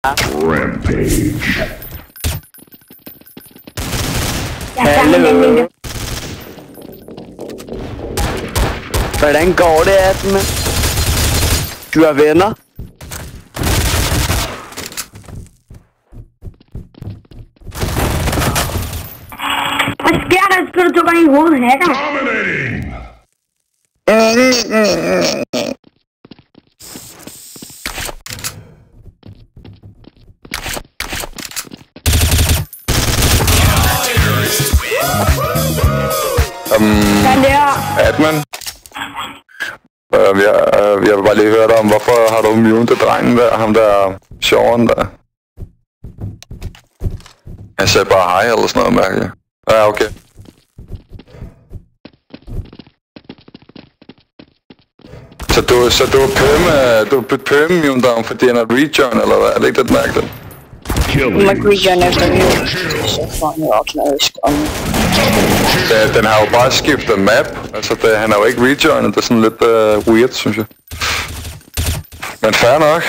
Rampage. Hallo. Hvordan går det, Atme? Du er venner? Hvad sker der? Skal du dukke i hovedet, hacker? Atman. Jeg vil bare lige høre dig om, hvorfor har du muted drengen der, ham der sjoveren der? Han sagde bare hej eller sådan noget mærkeligt. Ja, okay. Så du er perm-mute ham, fordi han er rejoin, eller hvad? Er det ikke det mærkeligt? Man kan rejoin efter det, så får han jo opklaret i skrømmen. Den har jo bare skiftet map, altså han er jo ikke rejoinet, det er sådan lidt weird, synes jeg. Men fair nok.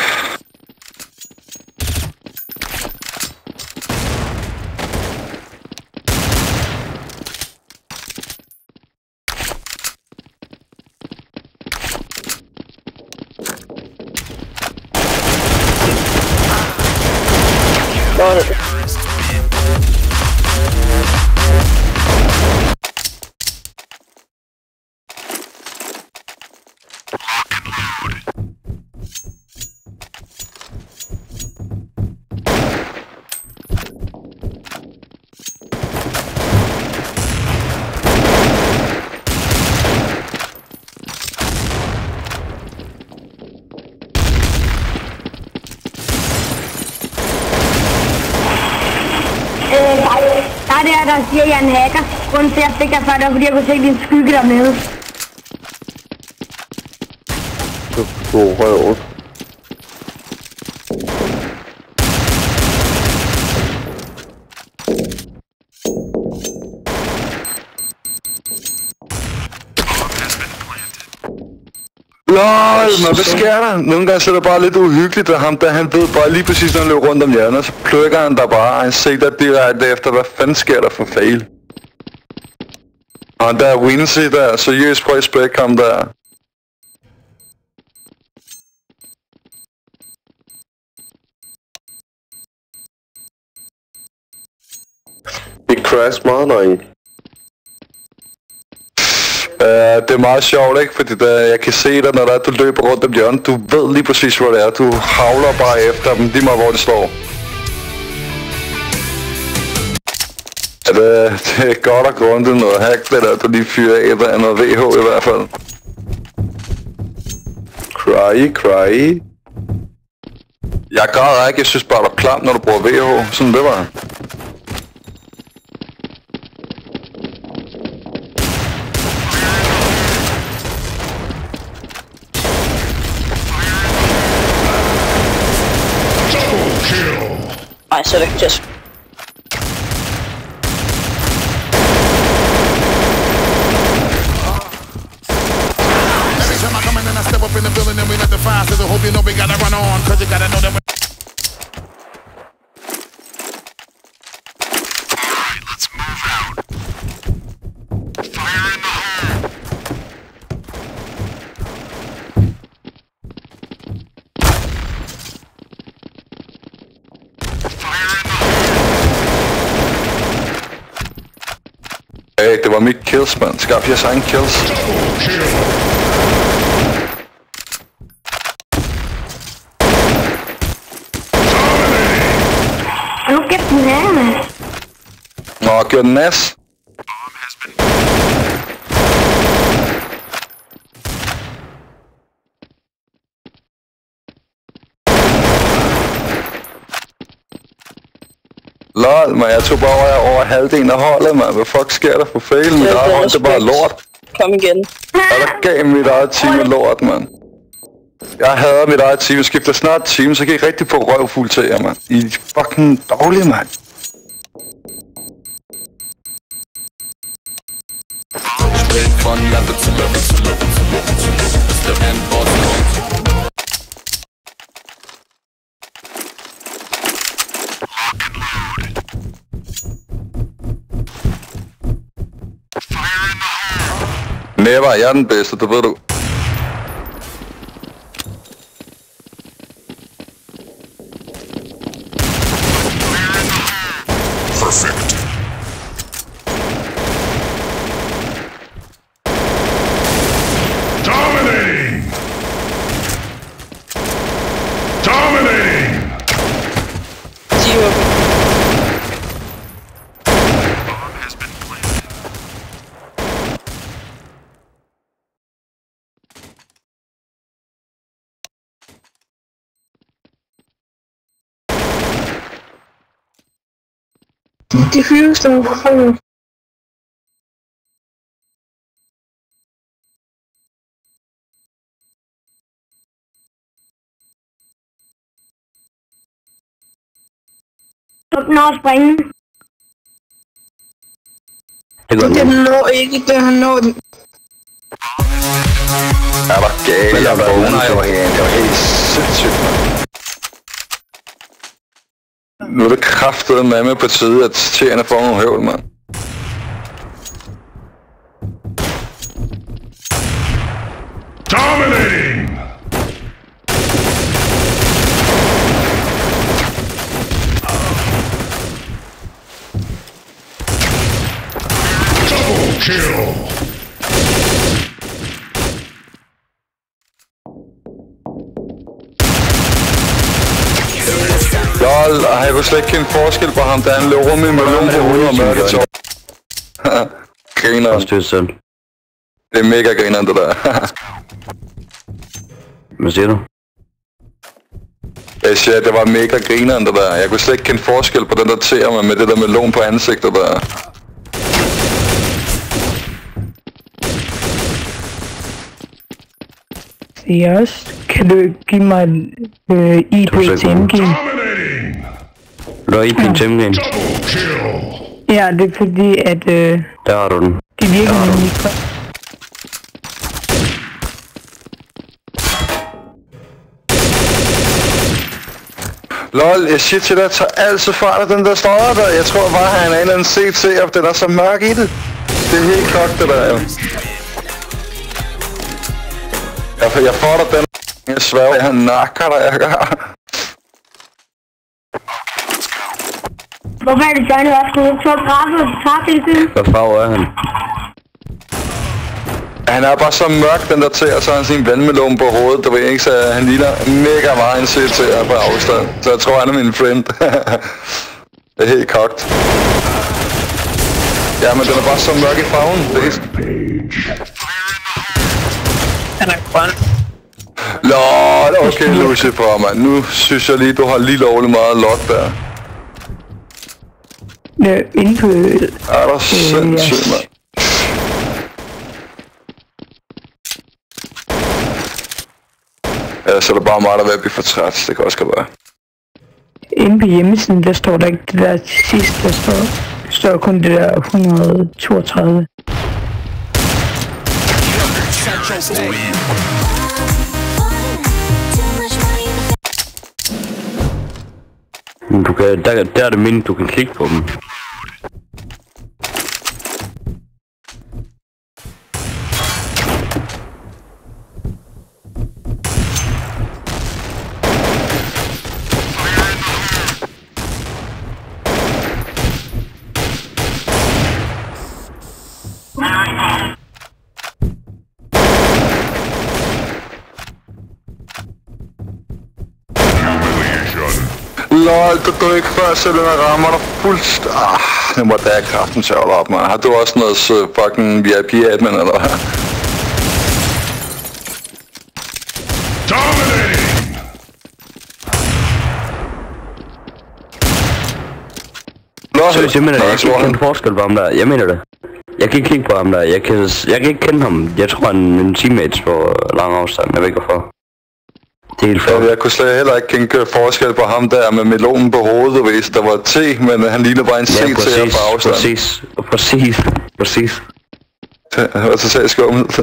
Der siger, jeg er en hacker. Grunden til, at jeg fik dig før, det var, fordi jeg kunne se din skygge dernede. God røv. LOL, men hvad sker der? Nogle gange så er det bare lidt uhyggeligt, og ham der, han ved bare lige præcis, når han løber rundt om hjørnet, og så plukker han der bare, og han sigter direkte efter, hvad fanden sker der for fail? Og han der Wincy der, seriøst prøv at spække ham der. Det crash meget nøje. Det er meget sjovt, ikke? Fordi jeg kan se dig, når du løber rundt om hjørnet. Du ved lige præcis, hvor det er. Du havler bare efter dem, lige meget hvor de står. Ja, det er godt og grundigt noget hack, det der, du lige fyrer af, der er noget VH i hvert fald. Cry. Jeg græder ikke, jeg synes bare, du er klam, når du bruger VH. Sådan det var. Nej, så er det ikke just. Every time I come in and I step up in the building and we let the fire so I hope you know we gotta run on, cause you gotta know that Alright, let's move out. Fire in the hole. Hey, det var mit kills, mand. Skaf jeres egen kills. Nu gæt den her, mand. Nå, gør den nas. Lol, man, jeg tog bare over halvdelen af holdet, man. Hvad fuck sker der for fail? Mit eget hold, det er bare lort. Kom igen. Og der gav mit eget team med lort, man. Jeg hader mit eget team. Jeg skifter snart team, så kan I rigtig få røvfuld til jer, man. I er fucking dårlige, man. Von level to level to level to level to level. It's the end boss. Never, jeg er den bedste, det ved du. Perfect. Dominating. Dominating. Diffuse dem for fanden. Du når at springe. Det når ikke, det han når den. Jeg var gal, jeg var helt sindssygt, man. Nu er det kraftedeme med på tide, at tjerne får nogle høvl, mand. Dominating. Double kill. Lol, jeg kunne slet ikke kende forskel på ham, da han løb rum i melon på hovedet og mørke tår. Grineren. Det er mega grineren, det der. Hvad siger du? Jeg siger, det var mega grineren, det der. Jeg kunne slet ikke kende forskel på den der tæer med det der melon på ansigtet der. Yes, kan du give mig IP til endgame? Du har IP til endgame? Ja, det er fordi, at der har du den. Det virker nemlig ikke. Lol, jeg siger til dig, tager altid fra dig den der støjer der. Jeg tror bare, han er en eller anden CT, og den er så mørk i det. Det er helt klokt, det der, jo. Jeg får dig den. Jeg sværger, jeg nakker dig, jeg gør. Hvorfor er det Johnny også gået så grafet? Hvad farve er han? Han er bare så mørk, den der til, og så har han sin vandmelon på hovedet, du ved ikke, så han ligner mega meget en CT'er på afstand. Så jeg tror, han er min friend. Det er helt kogt. Ja, men den er bare så mørk i farven, det er... Han er grøn. Lol, okay, Lucifer, mand. Nu synes jeg lige, du har lige lovligt meget lot der. Inde på... Er der sindssygt, mand. Ja, så er det bare meget, der vil blive for træt. Det kan også godt være. Inde på hjemmesiden, der står der ikke det der til sidst, der står kun det der 132. Du kan, der er det mindre, du kan klikke på dem. Lol, du dør ikke før, så den rammer dig fuldst... det må da have kraften til at holde op, man. Har du også noget fucking VIP-admin, eller hvad? Dominating! Så jeg mener, jeg kan ikke kende forskel på ham der. Jeg mener det. Jeg kan ikke kigge på ham der. Jeg kan ikke kende ham. Jeg tror, han er en teammates på lang afstand. Jeg ved ikke hvorfor. Det er helt ja, jeg kunne slet heller ikke kende forskel på ham der med melonen på hovedet, hvis der var T, men han ligner bare en CT på afstand. Præcis. Hvad så sagde jeg skummelt?